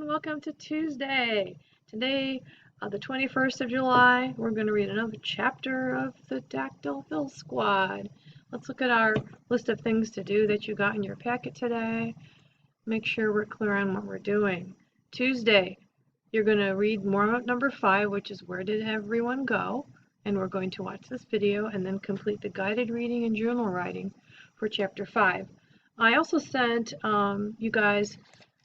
everyone. Welcome to Tuesday. Today, the 21st of July, we're going to read another chapter of the Dactyl Hill Squad. Let's look at our list of things to do that you got in your packet today. Make sure we're clear on what we're doing. Tuesday, you're going to read more number 5, which is Where Did Everyone Go? And we're going to watch this video and then complete the guided reading and journal writing for chapter 5. I also sent you guys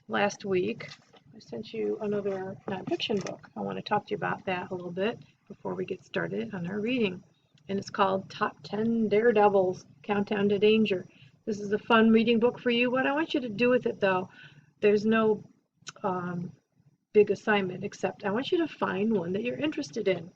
last week, I sent you another nonfiction book. I want to talk to you about that a little bit before we get started on our reading. And it's called Top 10 Daredevils, Countdown to Danger. This is a fun reading book for you. What I want you to do with it, though, there's no big assignment, except I want you to find one that you're interested in.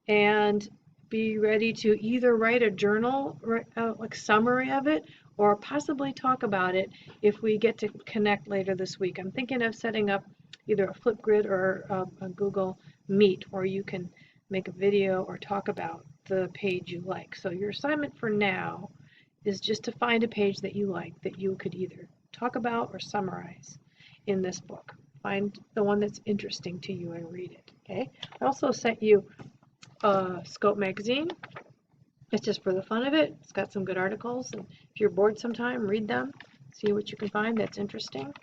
And be ready to either write a journal, like summary of it, or possibly talk about it if we get to connect later this week. I'm thinking of setting up either a Flipgrid or a Google Meet where you can make a video or talk about the page you like. So your assignment for now is just to find a page that you like that you could either talk about or summarize in this book. Find the one that's interesting to you and read it. Okay. I also sent you Scope magazine. It's just for the fun of it. It's got some good articles, and if you're bored sometime, read them, see what you can find that's interesting.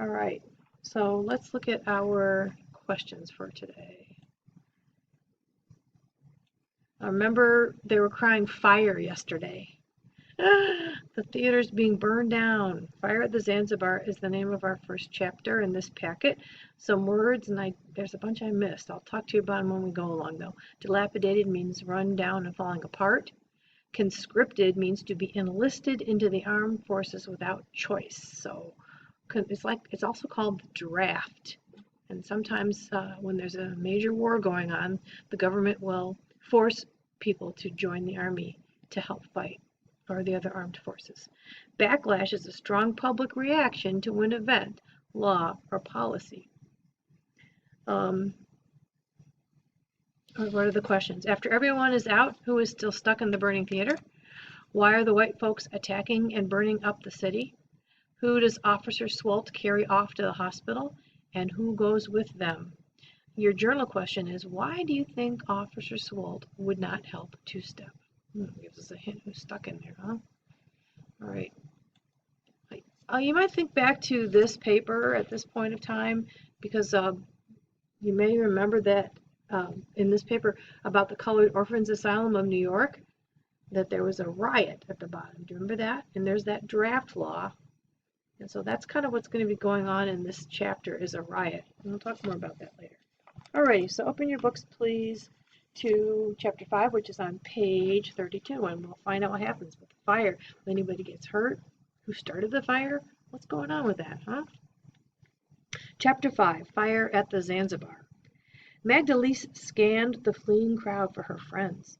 All right, so let's look at our questions for today. Remember, they were crying fire yesterday. The theater's being burned down. Fire at the Zanzibar is the name of our first chapter in this packet. Some words, and there's a bunch I missed. I'll talk to you about them when we go along, though. Dilapidated means run down and falling apart. Conscripted means to be enlisted into the armed forces without choice. So it's also called the draft. And sometimes when there's a major war going on, the government will force people to join the army to help fight, or the other armed forces. Backlash is a strong public reaction to an event, law, or policy. What are the questions? After everyone is out, who is still stuck in the burning theater? Why are the white folks attacking and burning up the city? Who does Officer Swolt carry off to the hospital? And who goes with them? Your journal question is, why do you think Officer Swolt would not help Two-Step? Gives us a hint who's stuck in there, huh? All right. You might think back to this paper at this point of time, because you may remember that in this paper about the Colored Orphans Asylum of New York, that there was a riot at the bottom. Do you remember that? And there's that draft law. And so that's kind of what's going to be going on in this chapter, is a riot. And we'll talk more about that later. Alrighty, so open your books, please, to chapter 5, which is on page 32, and we'll find out what happens with the fire. If anybody gets hurt, who started the fire, what's going on with that, huh? Chapter 5, Fire at the Zanzibar. Magdalise scanned the fleeing crowd for her friends.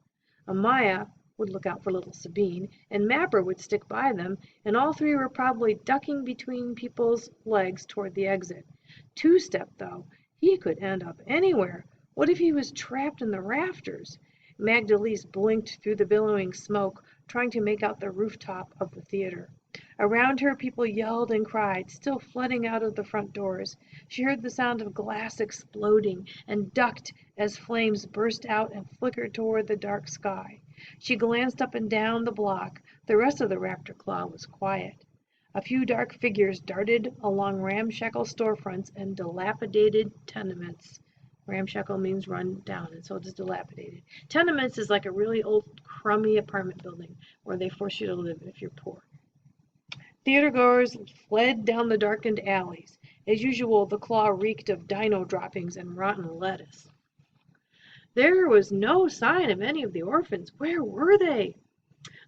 Amaya would look out for little Sabine, and Mapper would stick by them, and all three were probably ducking between people's legs toward the exit. Two-Step, though, he could end up anywhere. What if he was trapped in the rafters? Magdalise blinked through the billowing smoke, trying to make out the rooftop of the theater. Around her, people yelled and cried, still flooding out of the front doors. She heard the sound of glass exploding and ducked as flames burst out and flickered toward the dark sky. She glanced up and down the block. The rest of the Raptor Claw was quiet. A few dark figures darted along ramshackle storefronts and dilapidated tenements. Ramshackle means run down, and so does dilapidated. Tenements is like a really old, crummy apartment building where they force you to live if you're poor. Theatergoers fled down the darkened alleys. As usual, the Claw reeked of dino droppings and rotten lettuce. There was no sign of any of the orphans. Where were they?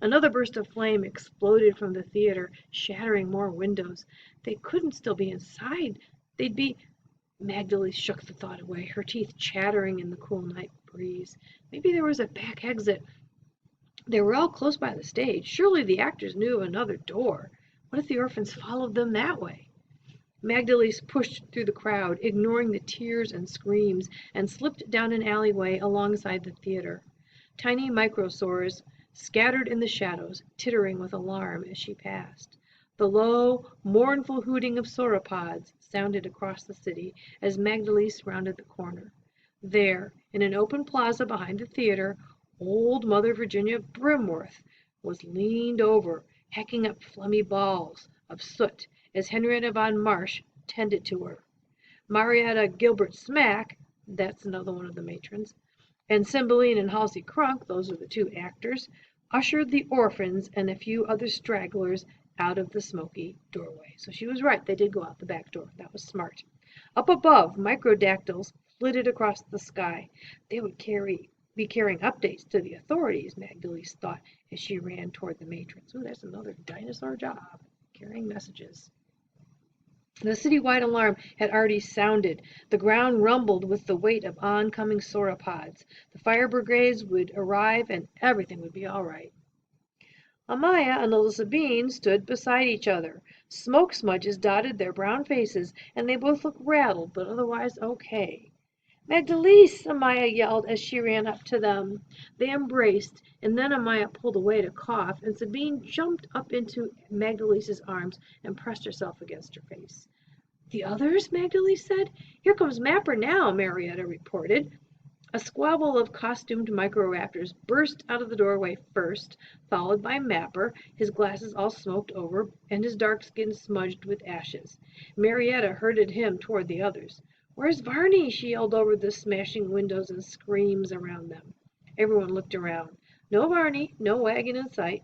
Another burst of flame exploded from the theater, shattering more windows. They couldn't still be inside. They'd be... Magdalene shook the thought away, her teeth chattering in the cool night breeze. Maybe there was a back exit. They were all close by the stage. Surely the actors knew of another door. What if the orphans followed them that way? Magdalene pushed through the crowd, ignoring the tears and screams, and slipped down an alleyway alongside the theater. Tiny microsaurs scattered in the shadows, tittering with alarm as she passed. The low, mournful hooting of sauropods sounded across the city as Magdalise rounded the corner. There, in an open plaza behind the theater, old Mother Virginia Brimworth was leaned over, hacking up flummy balls of soot as Henrietta Von Marsh tended to her. Marietta Gilbert Smack, that's another one of the matrons, and Cymbeline and Halsey Crunk, those are the two actors, ushered the orphans and a few other stragglers out of the smoky doorway. So she was right, they did go out the back door. That was smart. Up above, microdactyls flitted across the sky. They would be carrying updates to the authorities, Magdalise thought as she ran toward the matrons. Ooh, that's another dinosaur job, carrying messages. The citywide alarm had already sounded. The ground rumbled with the weight of oncoming sauropods. The fire brigades would arrive and everything would be all right. Amaya and little Sabine stood beside each other. Smoke smudges dotted their brown faces, and they both looked rattled, but otherwise okay. "Magdalise!" Amaya yelled as she ran up to them. They embraced, and then Amaya pulled away to cough, and Sabine jumped up into Magdalise's arms and pressed herself against her face. "The others?" Magdalise said. "Here comes Mapper now," Marietta reported. A squabble of costumed microraptors burst out of the doorway first, followed by Mapper, his glasses all smoked over and his dark skin smudged with ashes. Marietta herded him toward the others. "Where's Varney?" she yelled over the smashing windows and screams around them. Everyone looked around. No Varney, no wagon in sight.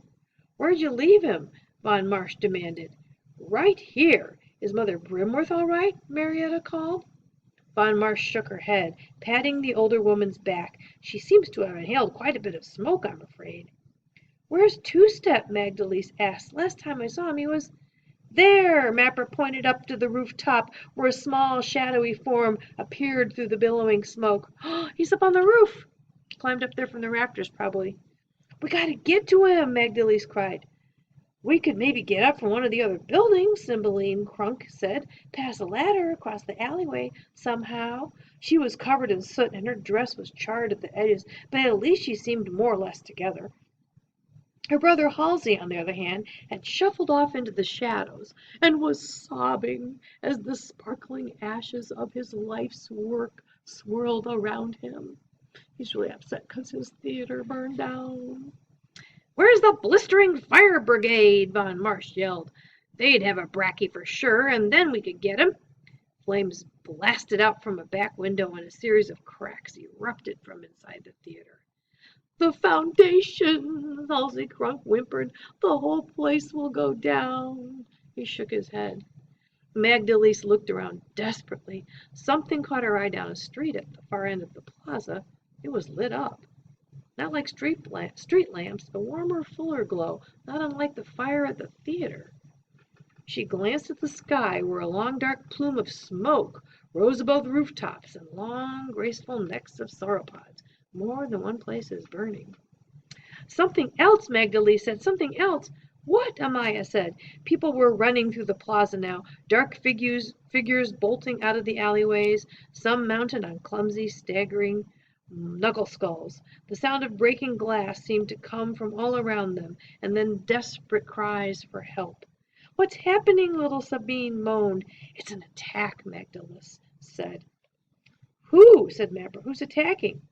"Where'd you leave him?" Von Marsh demanded. "Right here. Is Mother Brimworth all right?" Marietta called. Von Marsh shook her head, patting the older woman's back. "She seems to have inhaled quite a bit of smoke, I'm afraid." "Where's Two-Step?" Magdalise asked. "Last time I saw him he was—" "There!" Mapper pointed up to the rooftop, where a small, shadowy form appeared through the billowing smoke. "Oh, he's up on the roof!" Climbed up there from the raptors, probably. "We gotta get to him!" Magdalise cried. "We could maybe get up from one of the other buildings," Cymbeline Crunk said. "Pass a ladder across the alleyway somehow." She was covered in soot and her dress was charred at the edges, but at least she seemed more or less together. Her brother Halsey, on the other hand, had shuffled off into the shadows and was sobbing as the sparkling ashes of his life's work swirled around him. He's really upset because his theater burned down. "Where's the blistering fire brigade?" Von Marsh yelled. "They'd have a bracky for sure, and then we could get 'em." Flames blasted out from a back window and a series of cracks erupted from inside the theater. "The foundation!" Halsey Crunk whimpered. "The whole place will go down." He shook his head. Magdalise looked around desperately. Something caught her eye down a street at the far end of the plaza. It was lit up. Not like street lamps, a warmer, fuller glow, not unlike the fire at the theater. She glanced at the sky, where a long dark plume of smoke rose above the rooftops and long, graceful necks of sauropods. More than one place is burning. "Something else," Magdalise said. "Something else." "What?" Amaya said. People were running through the plaza now, dark figures bolting out of the alleyways, some mounted on clumsy, staggering knuckle skulls. The sound of breaking glass seemed to come from all around them, and then desperate cries for help. "What's happening?" little Sabine moaned. "It's an attack," Magdalise said. "Who?" said Mapper. "Who's attacking?"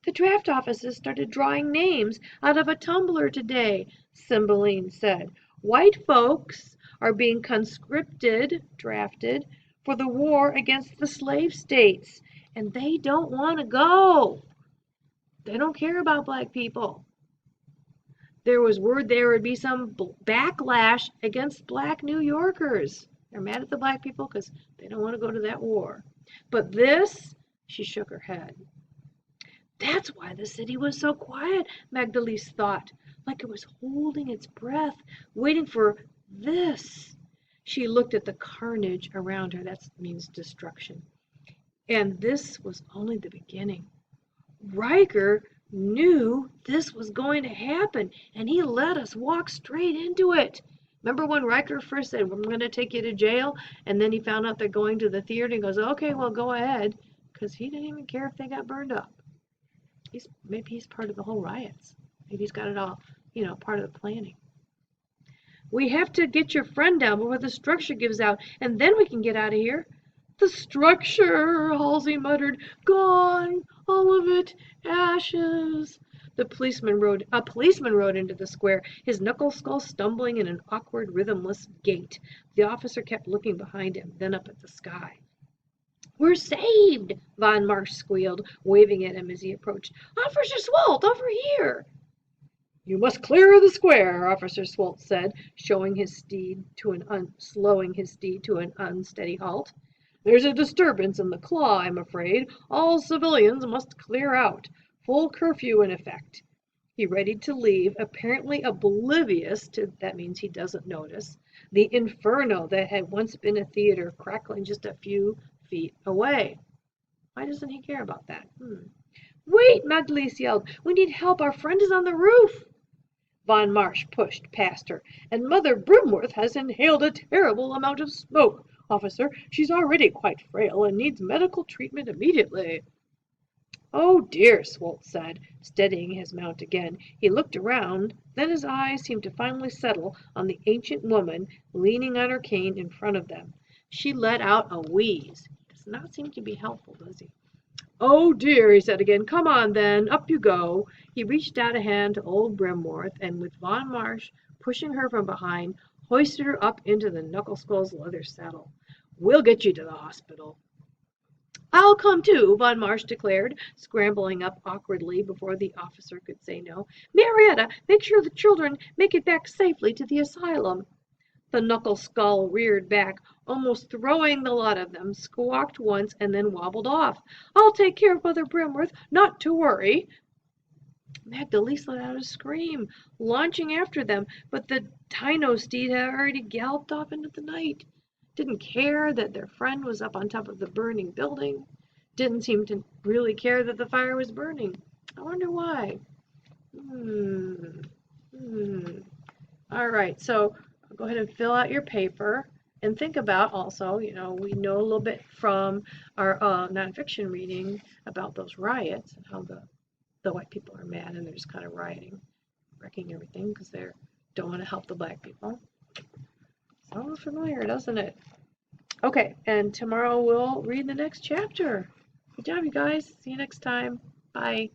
"The draft offices started drawing names out of a tumbler today," Cymbeline said. "White folks are being drafted, for the war against the slave states, and they don't want to go. They don't care about black people. There was word there would be some backlash against black New Yorkers. They're mad at the black people because they don't want to go to that war. But this," she shook her head. "That's why the city was so quiet," Magdalise thought, like it was holding its breath, waiting for this. She looked at the carnage around her. That means destruction. And this was only the beginning. Riker knew this was going to happen, and he let us walk straight into it. Remember when Riker first said, "I'm going to take you to jail," and then he found out they're going to the theater, and he goes, "Okay, well, go ahead," because he didn't even care if they got burned up. Maybe he's part of the whole riots. Maybe he's got it all, part of the planning. We have to get your friend down before the structure gives out, and then we can get out of here." "The structure," Halsey muttered. "Gone, all of it, ashes." A policeman rode into the square, his knuckle skull stumbling in an awkward, rhythmless gait. The officer kept looking behind him, then up at the sky. "We're saved!" Von Marsh squealed, waving at him as he approached. "Officer Swolt, over here!" "You must clear the square," Officer Swolt said, slowing his steed to an unsteady halt. "There's a disturbance in the claw, I'm afraid. All civilians must clear out. Full curfew in effect." He readied to leave, apparently oblivious to that means he doesn't notice the inferno that had once been a theater crackling just a few feet away. Why doesn't he care about that? "Wait!" Magdalise yelled. "We need help. Our friend is on the roof." Von Marsh pushed past her. "And Mother Brimworth has inhaled a terrible amount of smoke, officer. She's already quite frail and needs medical treatment immediately." "Oh dear," Swolt said, steadying his mount again. He looked around, then his eyes seemed to finally settle on the ancient woman leaning on her cane in front of them. She let out a wheeze. Does not seem to be helpful, does he? "Oh dear," he said again. "Come on then, up you go." He reached out a hand to old Brimworth, and with Von Marsh pushing her from behind, hoisted her up into the Knuckle-Skull's leather saddle. "We'll get you to the hospital." "I'll come too," Von Marsh declared, scrambling up awkwardly before the officer could say no. "Marietta, make sure the children make it back safely to the asylum." The Knuckle-Skull reared back, almost throwing the lot of them, squawked once, and then wobbled off. "I'll take care of Mother Brimworth, not to worry." Magdalise let out a scream, launching after them, but the dino steed had already galloped off into the night. Didn't care that their friend was up on top of the burning building. Didn't seem to really care that the fire was burning. I wonder why. All right, so go ahead and fill out your paper and think about also, we know a little bit from our nonfiction reading about those riots and how the white people are mad and they're just kind of rioting, wrecking everything because they don't want to help the black people. Sounds familiar, doesn't it? Okay, and tomorrow we'll read the next chapter. Good job, you guys. See you next time. Bye.